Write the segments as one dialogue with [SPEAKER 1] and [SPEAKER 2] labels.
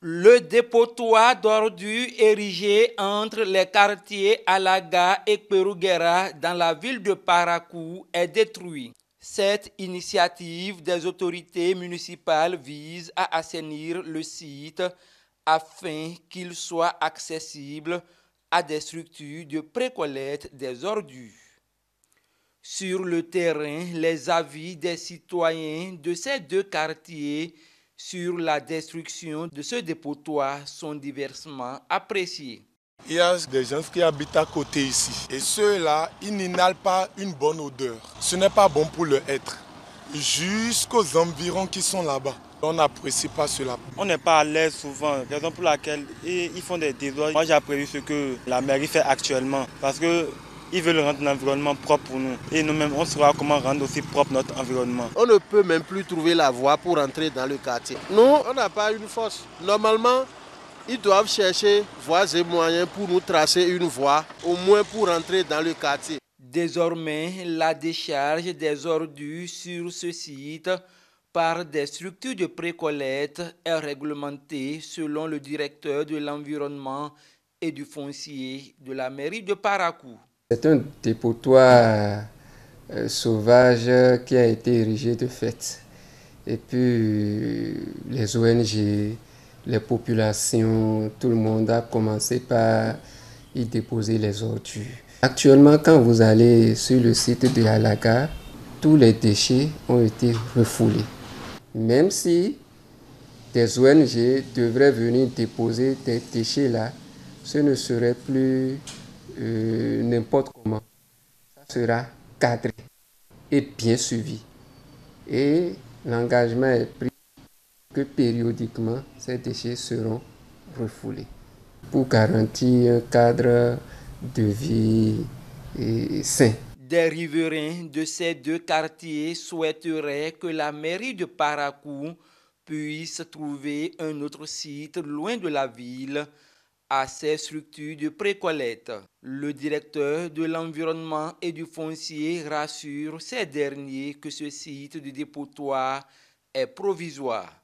[SPEAKER 1] Le dépotoir d'ordures érigé entre les quartiers Alaga et Peruguera dans la ville de Parakou est détruit. Cette initiative des autorités municipales vise à assainir le site afin qu'il soit accessible à des structures de précollecte des ordures. Sur le terrain, les avis des citoyens de ces deux quartiers sur la destruction de ce dépotoir sont diversement appréciés.
[SPEAKER 2] Il y a des gens qui habitent à côté ici. Et ceux-là, ils n'inhalent pas une bonne odeur. Ce n'est pas bon pour leur être. Jusqu'aux environs qui sont là-bas. On n'apprécie pas cela.
[SPEAKER 3] On n'est pas à l'aise souvent, raison pour laquelle ils font des désordres. Moi, j'apprécie ce que la mairie fait actuellement. Parce qu'ils veulent rendre l'environnement propre pour nous. Et nous-mêmes, on saura comment rendre aussi propre notre environnement.
[SPEAKER 4] On ne peut même plus trouver la voie pour entrer dans le quartier. Nous, on n'a pas une force. Normalement, ils doivent chercher voies et moyens pour nous tracer une voie, au moins pour entrer dans le quartier.
[SPEAKER 1] Désormais, la décharge des ordures sur ce site par des structures de précollecte est réglementée selon le directeur de l'environnement et du foncier de la mairie de Parakou.
[SPEAKER 5] C'est un dépotoir sauvage qui a été érigé de fait. Et puis les ONG, les populations, tout le monde a commencé par y déposer les ordures. Actuellement, quand vous allez sur le site de Alaga, tous les déchets ont été refoulés. Même si des ONG devraient venir déposer des déchets là, ce ne serait plus n'importe comment. Ça sera cadré et bien suivi. Et l'engagement est pris que périodiquement, ces déchets seront refoulés pour garantir un cadre de vie sain.
[SPEAKER 1] Des riverains de ces deux quartiers souhaiteraient que la mairie de Parakou puisse trouver un autre site loin de la ville à ces structures de précollecte. Le directeur de l'environnement et du foncier rassure ces derniers que ce site de dépotoir est provisoire.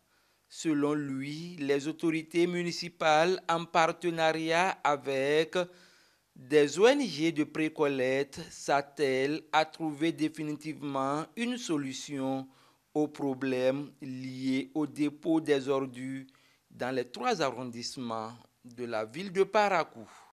[SPEAKER 1] Selon lui, les autorités municipales, en partenariat avec des ONG de précollecte, s'attellent à trouver définitivement une solution aux problèmes liés au dépôt des ordures dans les 3 arrondissements de la ville de Parakou.